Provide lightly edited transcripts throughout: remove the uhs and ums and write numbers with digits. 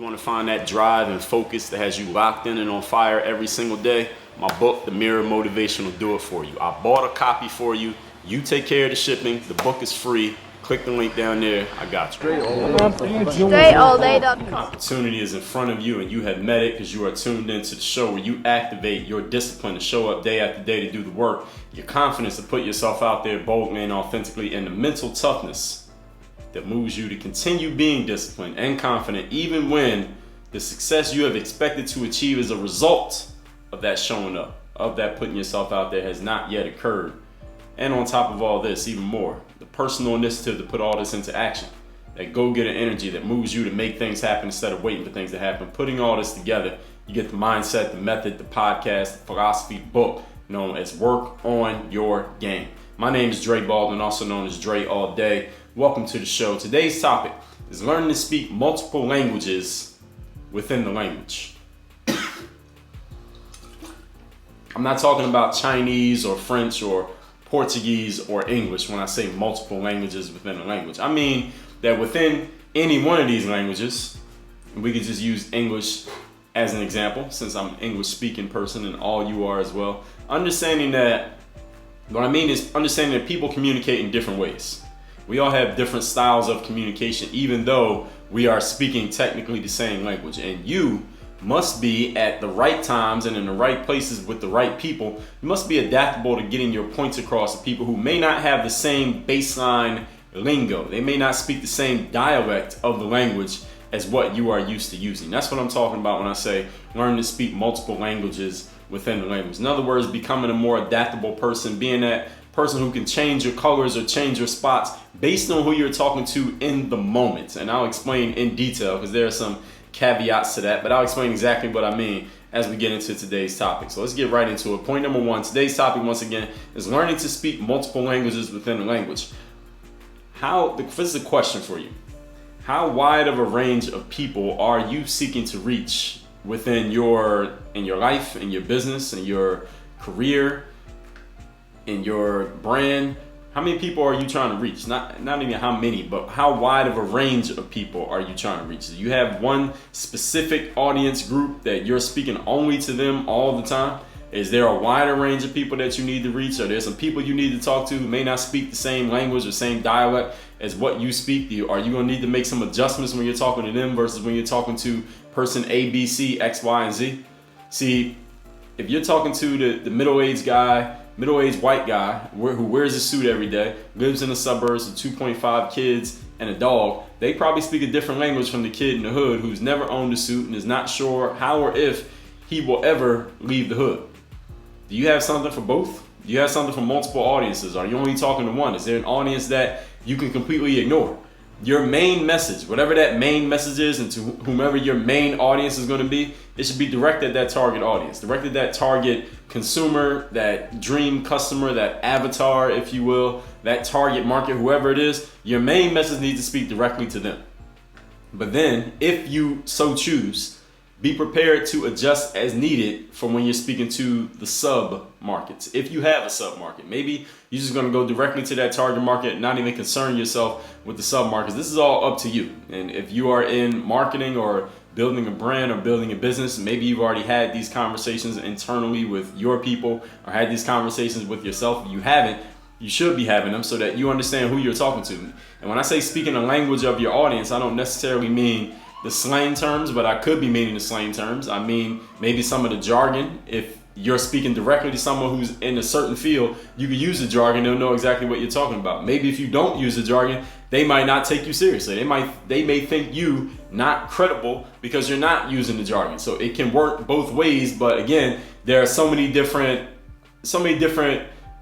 You want to find that drive and focus that has you locked in and on fire every single day? My book, The Mirror Motivation, will do it for you. I bought a copy for you. You take care of the shipping. The book is free. Click the link down there. I got you. DreAllDay.com. Opportunity is in front of you and you have met it because you are tuned into the show where you activate your discipline to show up day after day to do the work, your confidence to put yourself out there boldly and authentically, and the mental toughness that moves you to continue being disciplined and confident even when the success you have expected to achieve as a result of that showing up, of that putting yourself out there, has not yet occurred. And on top of all this, even more, the personal initiative to put all this into action, that go-getter energy that moves you to make things happen instead of waiting for things to happen. Putting all this together, you get the mindset, the method, the podcast, the philosophy, book known as Work on Your Game. My name is Dre Baldwin, also known as Dre All Day. Welcome to the show. Today's topic is learning to speak multiple languages within the language. I'm not talking about Chinese or French or Portuguese or English when I say multiple languages within a language. I mean that within any one of these languages, we could just use English as an example, since I'm an English speaking person and all you are as well. Understanding that, what I mean is understanding that people communicate in different ways. We all have different styles of communication, even though we are speaking technically the same language. And you must be at the right times and in the right places with the right people. You must be adaptable to getting your points across to people who may not have the same baseline lingo. They may not speak the same dialect of the language as what you are used to using. That's what I'm talking about when I say learn to speak multiple languages within the language. In other words, becoming a more adaptable person, being that person who can change your colors or change your spots based on who you're talking to in the moment. And I'll explain in detail because there are some caveats to that, but I'll explain exactly what I mean as we get into today's topic. So let's get right into it. Point number one, today's topic once again is learning to speak multiple languages within a language. This is a question for you. How wide of a range of people are you seeking to reach within in your life, in your business, in your career, in your brand? How many people are you trying to reach? Not even how many, but how wide of a range of people are you trying to reach? Do you have one specific audience group that you're speaking only to them all the time? Is there a wider range of people that you need to reach? Are there some people you need to talk to who may not speak the same language or same dialect as what you speak? Are you going to need to make some adjustments when you're talking to them versus when you're talking to person A, B, C, X, Y, and Z? See, if you're talking to the middle-aged white guy who wears a suit every day, lives in the suburbs with 2.5 kids and a dog, they probably speak a different language from the kid in the hood who's never owned a suit and is not sure how or if he will ever leave the hood. Do you have something for both? Do you have something for multiple audiences? Are you only talking to one? Is there an audience that you can completely ignore? Your main message, whatever that main message is, and to whomever your main audience is going to be, it should be directed at that target audience, directed at that target consumer, that dream customer, that avatar, if you will, that target market, whoever it is. Your main message needs to speak directly to them. But then, if you so choose, be prepared to adjust as needed for when you're speaking to the sub markets. If you have a sub market, maybe you're just going to go directly to that target market and not even concern yourself with the sub markets. This is all up to you. And if you are in marketing or building a brand or building a business, maybe you've already had these conversations internally with your people or had these conversations with yourself. If you haven't, you should be having them so that you understand who you're talking to. And when I say speaking the language of your audience, I don't necessarily mean the slang terms, but I could be meaning the slang terms. I mean, maybe some of the jargon. If you're speaking directly to someone who's in a certain field, you can use the jargon. They'll know exactly what you're talking about. Maybe if you don't use the jargon, they might not take you seriously. They may think you not credible because you're not using the jargon. So it can work both ways. But again, there are so many different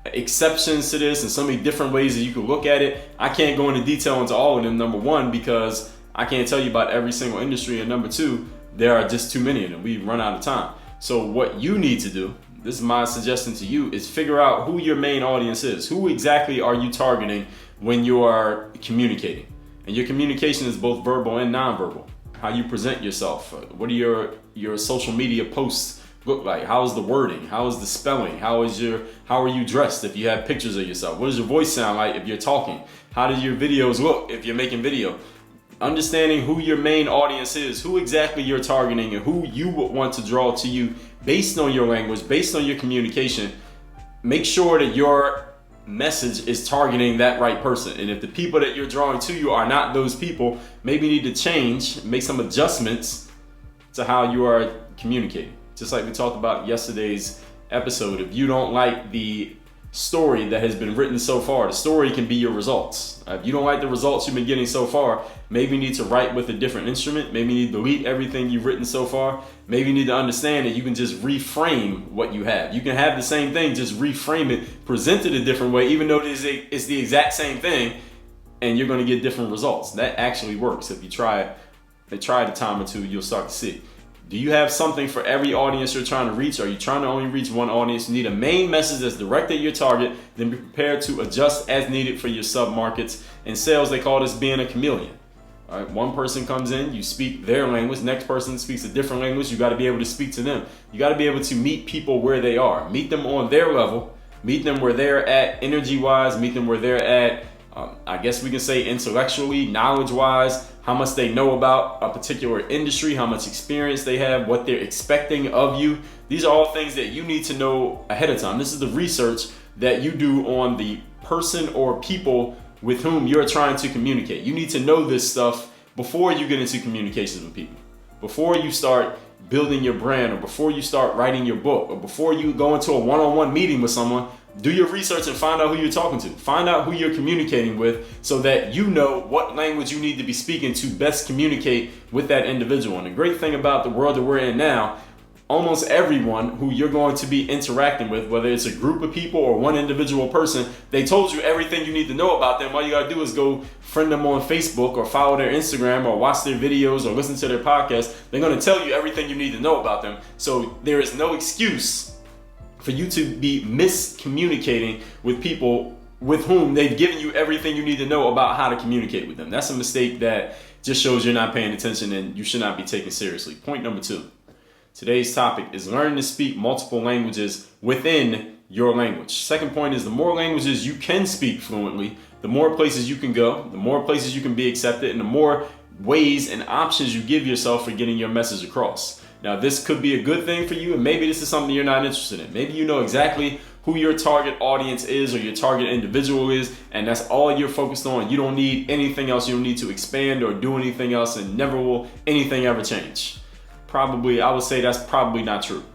exceptions to this and so many different ways that you can look at it. I can't go into detail into all of them, number one, because I can't tell you about every single industry, and number two, there are just too many of them. We run out of time. So what you need to do, this is my suggestion to you, is figure out who your main audience is. Who exactly are you targeting when you are communicating? And your communication is both verbal and nonverbal. How you present yourself. What are your social media posts look like? How is the wording? How is the spelling? How are you dressed if you have pictures of yourself? What does your voice sound like if you're talking? How do your videos look if you're making video? understanding who your main audience is, who exactly you're targeting, and who you would want to draw to you based on your language, based on your communication. Make sure that your message is targeting that right person. And if the people that you're drawing to you are not those people, maybe you need to change, make some adjustments to how you are communicating. Just like we talked about yesterday's episode, if you don't like the story that has been written so far, the story can be your results. If you don't like the results you've been getting so far, maybe you need to write with a different instrument. Maybe you need to delete everything you've written so far. Maybe you need to understand that you can just reframe what you have. You can have the same thing, just reframe it, present it a different way, even though it's the exact same thing, and you're going to get different results. That actually works. If you try it a time or two, you'll start to see. Do you have something for every audience you're trying to reach? Are you trying to only reach one audience? You need a main message that's direct at your target, then be prepared to adjust as needed for your sub-markets. In sales, they call this being a chameleon. All right, one person comes in, you speak their language, next person speaks a different language, you got to be able to speak to them. You got to be able to meet people where they are, meet them on their level, meet them where they're at energy-wise, meet them where they're at, I guess we can say intellectually, knowledge-wise, how much they know about a particular industry, how much experience they have, what they're expecting of you. These are all things that you need to know ahead of time. This is the research that you do on the person or people with whom you're trying to communicate. You need to know this stuff before you get into communications with people. Before you start building your brand, or before you start writing your book, or before you go into a one-on-one meeting with someone, do your research and find out who you're talking to. Find out who you're communicating with so that you know what language you need to be speaking to best communicate with that individual. And the great thing about the world that we're in now, almost everyone who you're going to be interacting with, whether it's a group of people or one individual person, they told you everything you need to know about them. All you got to do is go friend them on Facebook or follow their Instagram or watch their videos or listen to their podcast. They're going to tell you everything you need to know about them. So there is no excuse for you to be miscommunicating with people with whom they've given you everything you need to know about how to communicate with them. That's a mistake that just shows you're not paying attention and you should not be taken seriously. Point number 2. Today's topic is learning to speak multiple languages within your language. Second point is the more languages you can speak fluently, the more places you can go, the more places you can be accepted, and the more ways and options you give yourself for getting your message across. Now, this could be a good thing for you, and maybe this is something you're not interested in. Maybe you know exactly who your target audience is or your target individual is, and that's all you're focused on. You don't need anything else. You don't need to expand or do anything else, and never will anything ever change. Probably, I would say that's probably not true.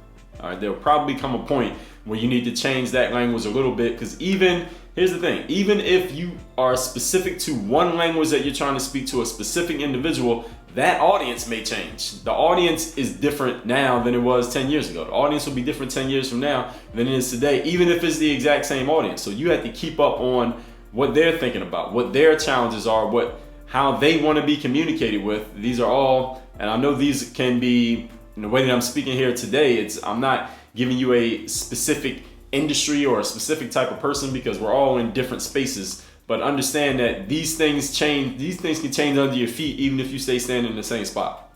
All right, there'll probably come a point where you need to change that language a little bit, because here's the thing, even if you are specific to one language that you're trying to speak to a specific individual, that audience may change. The audience is different now than it was 10 years ago. The audience will be different 10 years from now than it is today, even if it's the exact same audience. So you have to keep up on what they're thinking about, what their challenges are, how they want to be communicated with. These are all, and I know these can be, in the way that I'm speaking here today, I'm not giving you a specific industry or a specific type of person, because we're all in different spaces. But understand that these things change. These things can change under your feet even if you stay standing in the same spot.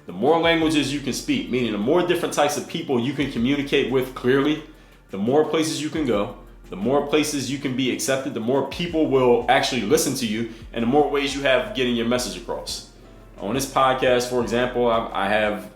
The more languages you can speak, meaning the more different types of people you can communicate with clearly, the more places you can go, the more places you can be accepted, the more people will actually listen to you, and the more ways you have getting your message across. On this podcast, for example, I have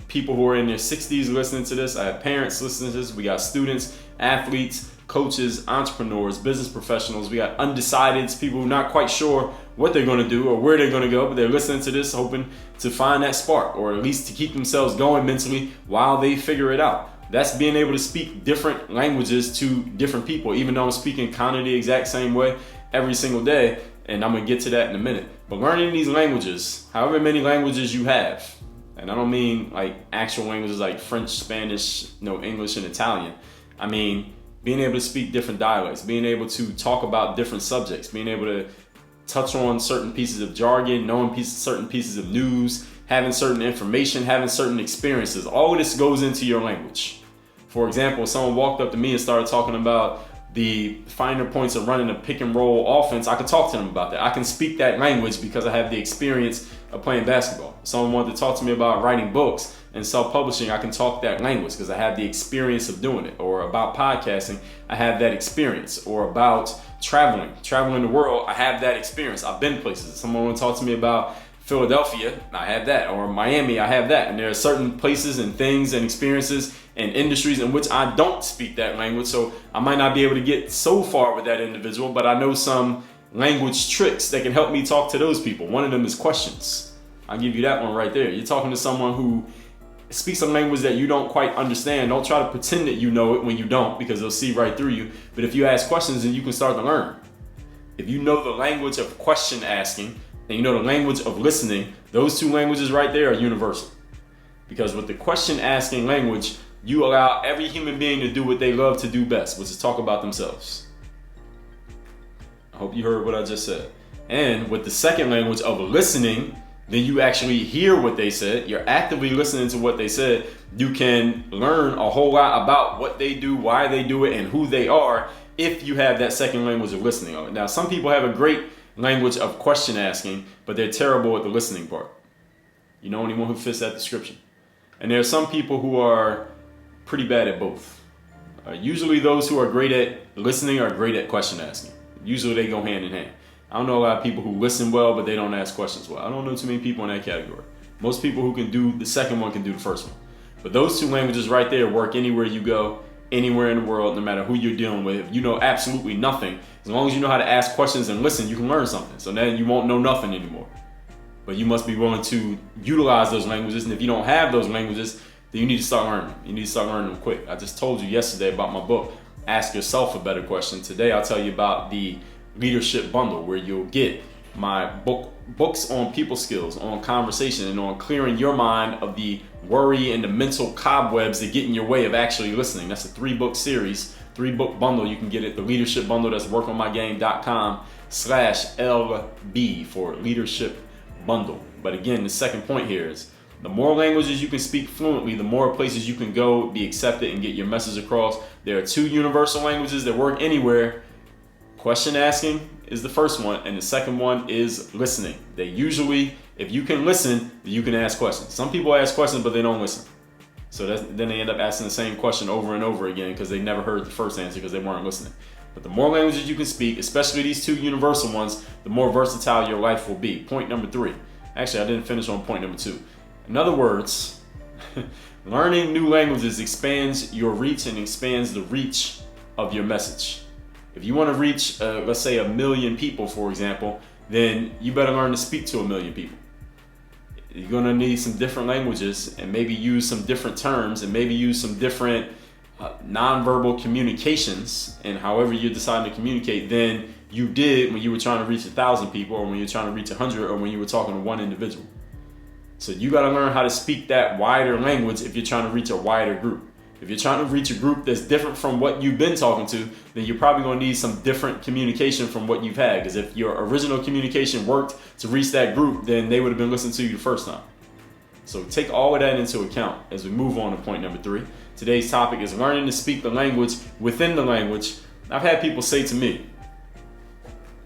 people who are in their 60s listening to this. I have parents listening to this. We got students, athletes, coaches, entrepreneurs, business professionals. We got undecideds, people who are not quite sure what they're going to do or where they're going to go, but they're listening to this hoping to find that spark, or at least to keep themselves going mentally while they figure it out. That's being able to speak different languages to different people, even though I'm speaking kind of the exact same way every single day, and I'm going to get to that in a minute. But learning these languages, however many languages you have, and I don't mean like actual languages like French, Spanish, English, and Italian. I mean being able to speak different dialects, being able to talk about different subjects, being able to touch on certain pieces of jargon, knowing certain pieces of news, having certain information, having certain experiences. All of this goes into your language. For example, if someone walked up to me and started talking about the finer points of running a pick and roll offense, I could talk to them about that. I can speak that language because I have the experience of playing basketball. If someone wanted to talk to me about writing books and self-publishing, I can talk that language because I have the experience of doing it. Or about podcasting, I have that experience. Or about traveling the world, I have that experience. I've been places. If someone want to talk to me about Philadelphia, I have that, or Miami, I have that. And there are certain places and things and experiences and industries in which I don't speak that language, so I might not be able to get so far with that individual, but I know some language tricks that can help me talk to those people. One of them is questions. I'll give you that one right there. You're talking to someone who speaks a language that you don't quite understand. Don't try to pretend that you know it when you don't, because they'll see right through you. But if you ask questions, then you can start to learn. If you know the language of question asking, and you know the language of listening, those two languages right there are universal. Because with the question asking language, you allow every human being to do what they love to do best, which is talk about themselves. I hope you heard what I just said. And with the second language of listening, then you actually hear what they said. You're actively listening to what they said. You can learn a whole lot about what they do, why they do it, and who they are if you have that second language of listening. Now, some people have a great language of question asking, but they're terrible at the listening part. You know anyone who fits that description? And there are some people who are pretty bad at both. Usually those who are great at listening are great at question asking. Usually they go hand in hand. I don't know a lot of people who listen well, but they don't ask questions well. I don't know too many people in that category. Most people who can do the second one can do the first one. But those two languages right there work anywhere you go, anywhere in the world, no matter who you're dealing with. If you know absolutely nothing, as long as you know how to ask questions and listen, you can learn something. So then you won't know nothing anymore. But you must be willing to utilize those languages. And if you don't have those languages, then you need to start learning them. You need to start learning them quick. I just told you yesterday about my book, Ask Yourself a Better Question. Today I'll tell you about the Leadership Bundle, where you'll get my books on people skills, on conversation, and on clearing your mind of the worry and the mental cobwebs that get in your way of actually listening. That's a 3-book series, 3-book bundle. You can get it, the Leadership Bundle. That's workonmygame.com/LB for Leadership Bundle. But again, the second point here is the more languages you can speak fluently, the more places you can go, be accepted, and get your message across. There are 2 universal languages that work anywhere. Question asking is the first one, and the second one is listening. They usually, if you can listen, you can ask questions. Some people ask questions, but they don't listen. So then they end up asking the same question over and over again because they never heard the first answer because they weren't listening. But the more languages you can speak, especially these 2 universal ones, the more versatile your life will be. Point number 3. Actually, I didn't finish on point number 2. In other words, learning new languages expands your reach and expands the reach of your message. If you want to reach, let's say 1 million people, for example, then you better learn to speak to 1 million people. You're going to need some different languages and maybe use some different terms and maybe use some different nonverbal communications and however you're deciding to communicate than you did when you were trying to reach 1,000 people, or when you're trying to reach 100, or when you were talking to one individual. So you got to learn how to speak that wider language if you're trying to reach a wider group. If you're trying to reach a group that's different from what you've been talking to, then you're probably going to need some different communication from what you've had. Because if your original communication worked to reach that group, then they would have been listening to you the first time. So take all of that into account as we move on to point number 3. Today's topic is learning to speak the language within the language. I've had people say to me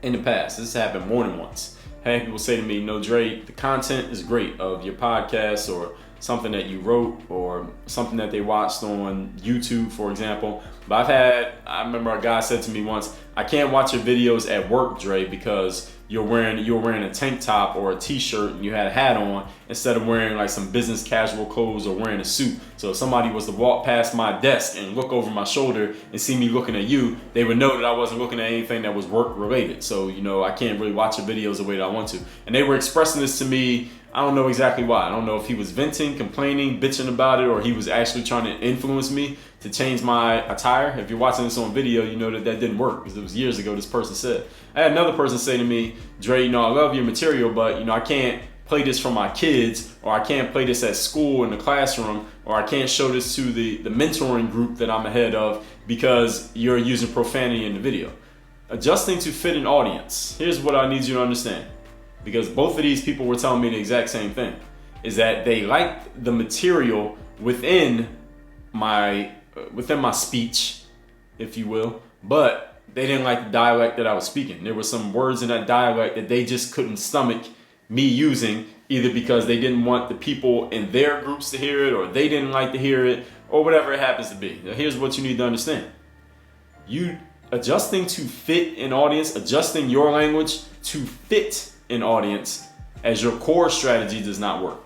in the past, this has happened more than once. I had people say to me, "No, Dre, the content is great of your podcast or something that you wrote or something that they watched on YouTube, for example. But I remember a guy said to me once, I can't watch your videos at work, Dre, because you're wearing a tank top or a t-shirt and you had a hat on instead of wearing like some business casual clothes or wearing a suit. So if somebody was to walk past my desk and look over my shoulder and see me looking at you, they would know that I wasn't looking at anything that was work related. So, I can't really watch your videos the way that I want to." And they were expressing this to me. I don't know exactly why. I don't know if he was venting, complaining, bitching about it, or he was actually trying to influence me to change my attire. If you're watching this on video, you know that didn't work because it was years ago this person said. I had another person say to me, "Dre, I love your material, but I can't play this for my kids, or I can't play this at school in the classroom, or I can't show this to the mentoring group that I'm ahead of because you're using profanity in the video." Adjusting to fit an audience. Here's what I need you to understand. Because both of these people were telling me the exact same thing, is that they liked the material within my speech, if you will, but they didn't like the dialect that I was speaking. There were some words in that dialect that they just couldn't stomach me using, either because they didn't want the people in their groups to hear it, or they didn't like to hear it, or whatever it happens to be. Now, here's what you need to understand. You adjusting to fit an audience, adjusting your language to fit an audience as your core strategy does not work.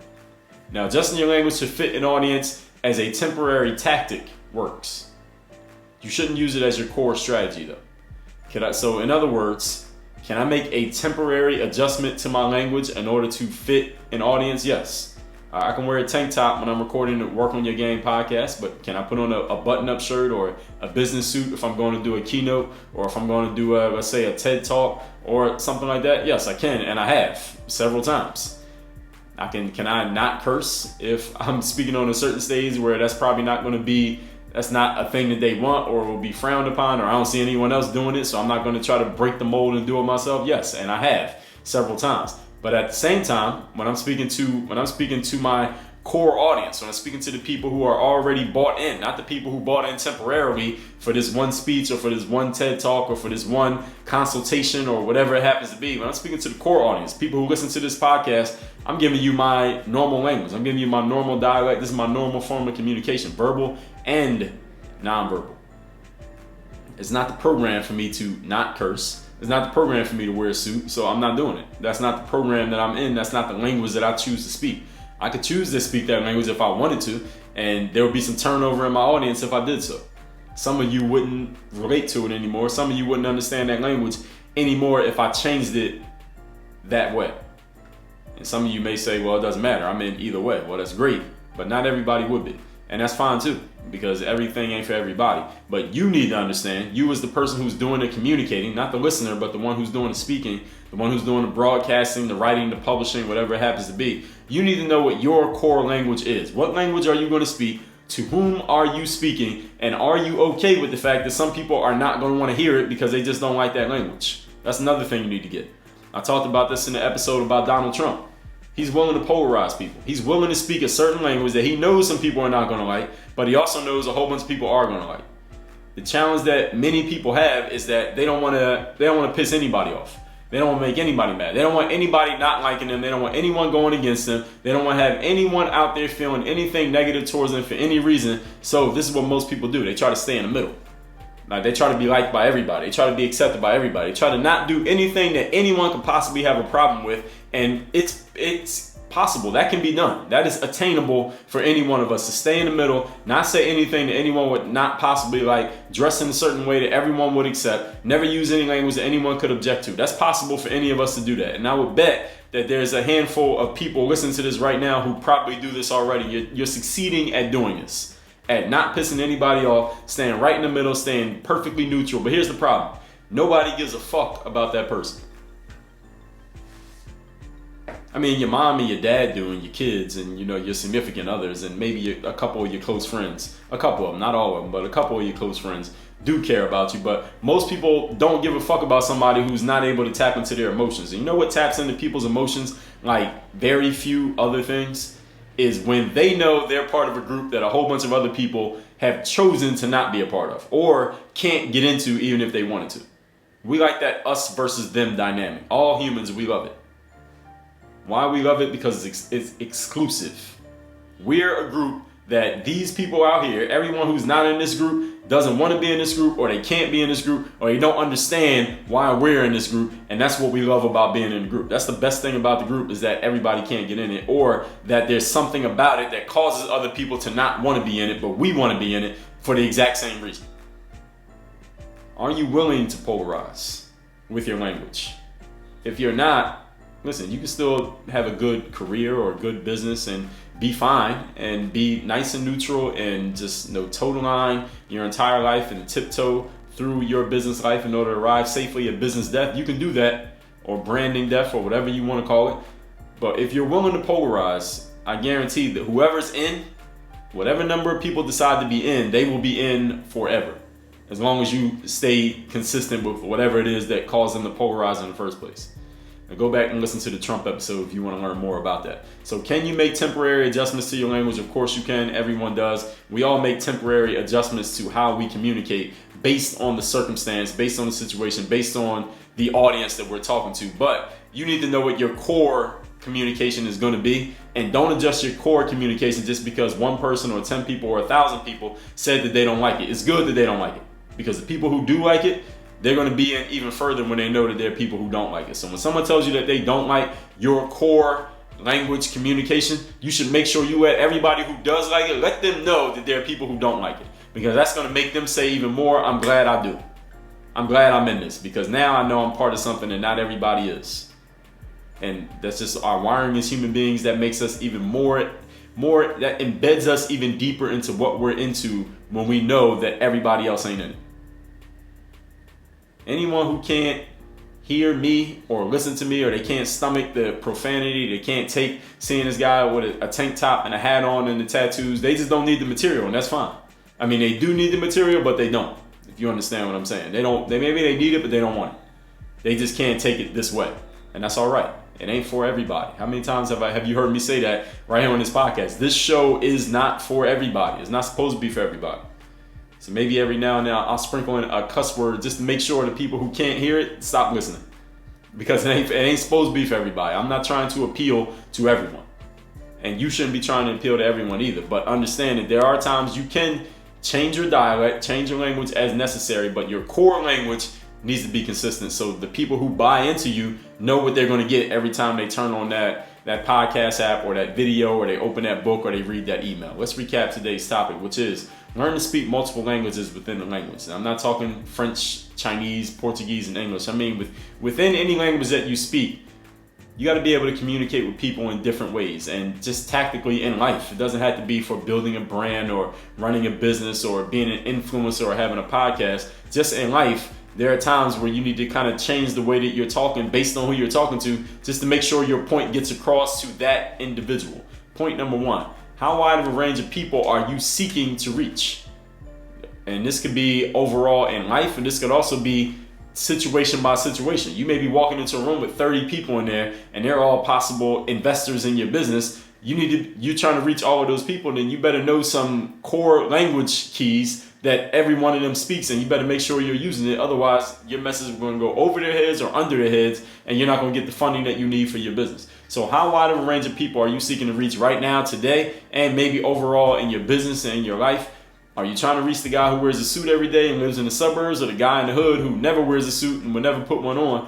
Now, adjusting your language to fit an audience as a temporary tactic works. You shouldn't use it as your core strategy though. So in other words, can I make a temporary adjustment to my language in order to fit an audience? Yes. I can wear a tank top when I'm recording the Work on Your Game podcast, but can I put on a button-up shirt or a business suit if I'm going to do a keynote, or if I'm going to do let's say a TED Talk or something like that? Yes, I can, and I have several times. Can I not curse if I'm speaking on a certain stage where that's probably not going to be, that's not a thing that they want or will be frowned upon, or I don't see anyone else doing it, so I'm not going to try to break the mold and do it myself? Yes, and I have several times. But at the same time, when I'm speaking to my core audience, when I'm speaking to the people who are already bought in, not the people who bought in temporarily for this one speech or for this one TED Talk or for this one consultation or whatever it happens to be, when I'm speaking to the core audience, people who listen to this podcast, I'm giving you my normal language. I'm giving you my normal dialect. This is my normal form of communication, verbal and nonverbal. It's not the program for me to not curse. It's not the program for me to wear a suit, so I'm not doing it. That's not the program that I'm in. That's not the language that I choose to speak. I could choose to speak that language if I wanted to, and there would be some turnover in my audience if I did so. Some of you wouldn't relate to it anymore. Some of you wouldn't understand that language anymore if I changed it that way. And some of you may say, well, it doesn't matter. I'm in either way. Well, that's great, but not everybody would be. And that's fine too, because everything ain't for everybody. But you need to understand, you as the person who's doing the communicating, not the listener, but the one who's doing the speaking, the one who's doing the broadcasting, the writing, the publishing, whatever it happens to be. You need to know what your core language is. What language are you going to speak? To whom are you speaking? And are you okay with the fact that some people are not going to want to hear it because they just don't like that language? That's another thing you need to get. I talked about this in the episode about Donald Trump. He's willing to polarize people. He's willing to speak a certain language that he knows some people are not going to like, but he also knows a whole bunch of people are going to like. The challenge that many people have is that they don't want to piss anybody off. They don't want to make anybody mad. They don't want anybody not liking them. They don't want anyone going against them. They don't want to have anyone out there feeling anything negative towards them for any reason. So this is what most people do. They try to stay in the middle. Like, they try to be liked by everybody. They try to be accepted by everybody. They try to not do anything that anyone could possibly have a problem with. And it's possible. That can be done. That is attainable for any one of us to stay in the middle, not say anything that anyone would not possibly like, dress in a certain way that everyone would accept, never use any language that anyone could object to. That's possible for any of us to do that. And I would bet that there's a handful of people listening to this right now who probably do this already. You're succeeding at doing this, at not pissing anybody off, staying right in the middle, staying perfectly neutral. But here's the problem. Nobody gives a fuck about that person. I mean, your mom and your dad do, and your kids, and your significant others, and maybe a couple of your close friends. A couple of them, not all of them, but a couple of your close friends do care about you. But most people don't give a fuck about somebody who's not able to tap into their emotions. And you know what taps into people's emotions like very few other things? Is when they know they're part of a group that a whole bunch of other people have chosen to not be a part of, or can't get into even if they wanted to. We like that us versus them dynamic. All humans, we love it. Why we love it? Because it's exclusive. We're a group that these people out here, everyone who's not in this group, doesn't want to be in this group, or they can't be in this group, or they don't understand why we're in this group. And that's what we love about being in the group. That's the best thing about the group, is that everybody can't get in it, or that there's something about it that causes other people to not want to be in it, but we want to be in it for the exact same reason. Are you willing to polarize with your language? If you're not, listen, you can still have a good career or a good business and be fine and be nice and neutral and just toe the line your entire life and tiptoe through your business life in order to arrive safely at business death. You can do that, or branding death, or whatever you want to call it. But if you're willing to polarize, I guarantee that whoever's in, whatever number of people decide to be in, they will be in forever. As long as you stay consistent with whatever it is that caused them to polarize in the first place. And go back and listen to the Trump episode if you want to learn more about that. So can you make temporary adjustments to your language? Of course you can. Everyone does. We all make temporary adjustments to how we communicate based on the circumstance, based on the situation, based on the audience that we're talking to. But you need to know what your core communication is going to be. And don't adjust your core communication just because one person or 10 people or 1,000 people said that they don't like it. It's good that they don't like it, because the people who do like it, they're going to be in even further when they know that there are people who don't like it. So when someone tells you that they don't like your core language communication, you should make sure you let everybody who does like it, let them know that there are people who don't like it. Because that's going to make them say even more, I'm glad I do. I'm glad I'm in this, because now I know I'm part of something and not everybody is. And that's just our wiring as human beings that makes us even more, that embeds us even deeper into what we're into when we know that everybody else ain't in it. Anyone who can't hear me or listen to me, or they can't stomach the profanity, they can't take seeing this guy with a tank top and a hat on and the tattoos, they just don't need the material, and that's fine. I mean, they do need the material, but they don't, if you understand what I'm saying. Maybe they need it, but they don't want it. They just can't take it this way, and that's all right. It ain't for everybody. How many times have you heard me say that right here on this podcast? This show is not for everybody. It's not supposed to be for everybody. So maybe every now and then I'll sprinkle in a cuss word just to make sure the people who can't hear it stop listening. Because it ain't supposed to be for everybody. I'm not trying to appeal to everyone. And you shouldn't be trying to appeal to everyone either. But understand that there are times you can change your dialect, change your language as necessary, but your core language needs to be consistent, so the people who buy into you know what they're going to get every time they turn on that podcast app or that video, or they open that book, or they read that email. Let's recap today's topic, which is learn to speak multiple languages within the language. And I'm not talking French, Chinese, Portuguese, and English. I mean within any language that you speak, you got to be able to communicate with people in different ways, and just tactically in life. It doesn't have to be for building a brand or running a business or being an influencer or having a podcast. Just in life, there are times where you need to kind of change the way that you're talking based on who you're talking to, just to make sure your point gets across to that individual. Point number one, how wide of a range of people are you seeking to reach? And this could be overall in life, and this could also be situation by situation. You may be walking into a room with 30 people in there, and they're all possible investors in your business. You're trying to reach all of those people, then you better know some core language keys that every one of them speaks, and you better make sure you're using it. Otherwise, your message is going to go over their heads or under their heads, and you're not going to get the funding that you need for your business. So how wide of a range of people are you seeking to reach right now, today, and maybe overall in your business and in your life? Are you trying to reach the guy who wears a suit every day and lives in the suburbs, or the guy in the hood who never wears a suit and would never put one on?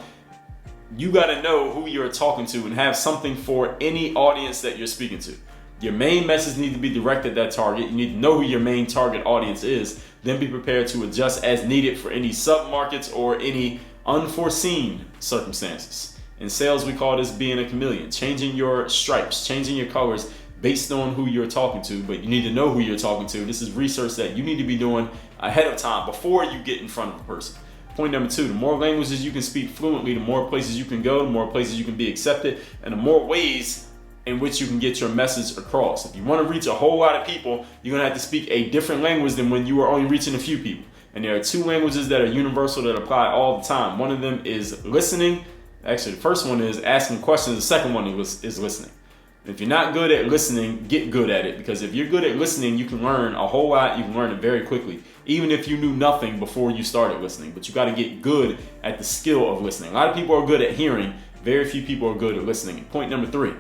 You got to know who you're talking to and have something for any audience that you're speaking to. Your main message needs to be directed at that target. You need to know who your main target audience is. Then be prepared to adjust as needed for any sub-markets or any unforeseen circumstances. In sales, we call this being a chameleon, changing your stripes, changing your colors based on who you're talking to, but you need to know who you're talking to. This is research that you need to be doing ahead of time before you get in front of a person. Point number two, the more languages you can speak fluently, the more places you can go, the more places you can be accepted, and the more ways in which you can get your message across. If you want to reach a whole lot of people, you're going to have to speak a different language than when you are only reaching a few people. And there are two languages that are universal that apply all the time. One of them is listening. Actually, the first one is asking questions. The second one is listening. If you're not good at listening, get good at it, because if you're good at listening, you can learn a whole lot. You can learn it very quickly, even if you knew nothing before you started listening. But you got to get good at the skill of listening. A lot of people are good at hearing. Very few people are good at listening. And point number three,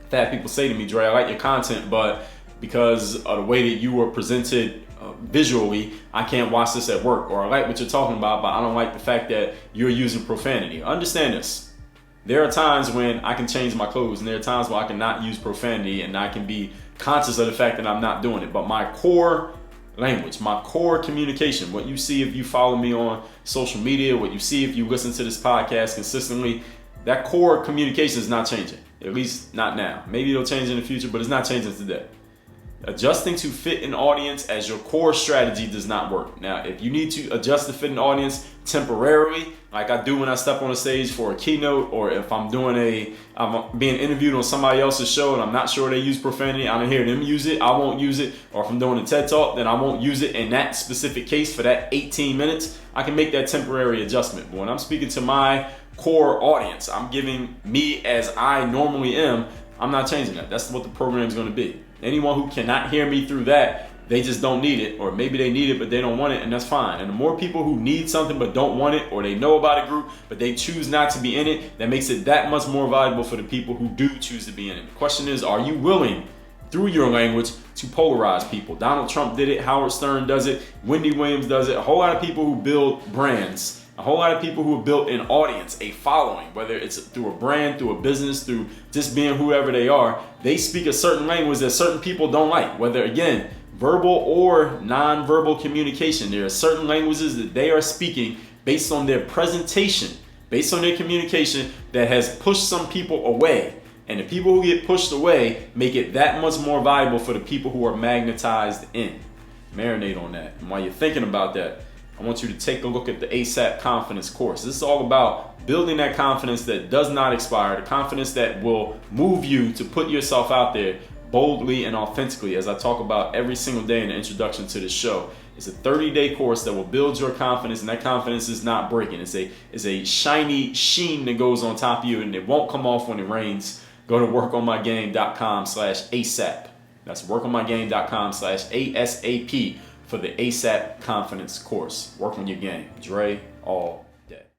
I've had people say to me, Dre, I like your content, but because of the way that you were presented visually, I can't watch this at work. Or I like what you're talking about, but I don't like the fact that you're using profanity. Understand this. There are times when I can change my clothes, and there are times where I cannot use profanity, and I can be conscious of the fact that I'm not doing it. But my core language, my core communication, what you see if you follow me on social media, what you see if you listen to this podcast consistently, that core communication is not changing. At least not now. Maybe it'll change in the future, but it's not changing today. Adjusting to fit an audience as your core strategy does not work. Now, if you need to adjust to fit an audience temporarily, like I do when I step on a stage for a keynote, or if I'm being interviewed on somebody else's show and I'm not sure they use profanity, I don't hear them use it, I won't use it. Or if I'm doing a TED Talk, then I won't use it in that specific case for that 18 minutes. I can make that temporary adjustment. But when I'm speaking to my core audience, I'm giving me as I normally am, I'm not changing that. That's what the program is going to be. Anyone who cannot hear me through that, they just don't need it, or maybe they need it but they don't want it, and that's fine. And the more people who need something but don't want it, or they know about a group but they choose not to be in it, that makes it that much more valuable for the people who do choose to be in it. The question is, are you willing through your language to polarize people? Donald Trump did it, Howard Stern does it, Wendy Williams does it, a whole lot of people who build brands A whole lot of people who have built an audience, a following, whether it's through a brand, through a business, through just being whoever they are, they speak a certain language that certain people don't like, whether, again, verbal or non-verbal communication. There are certain languages that they are speaking based on their presentation, based on their communication, that has pushed some people away. And the people who get pushed away make it that much more valuable for the people who are magnetized in. Marinate on that. And while you're thinking about that, I want you to take a look at the ASAP Confidence course. This is all about building that confidence that does not expire, the confidence that will move you to put yourself out there boldly and authentically, as I talk about every single day in the introduction to this show. It's a 30-day course that will build your confidence, and that confidence is not breaking. It's a shiny sheen that goes on top of you, and it won't come off when it rains. Go to workonmygame.com/ASAP. That's workonmygame.com/ASAP for the ASAP Confidence course. Work on your game. Dre all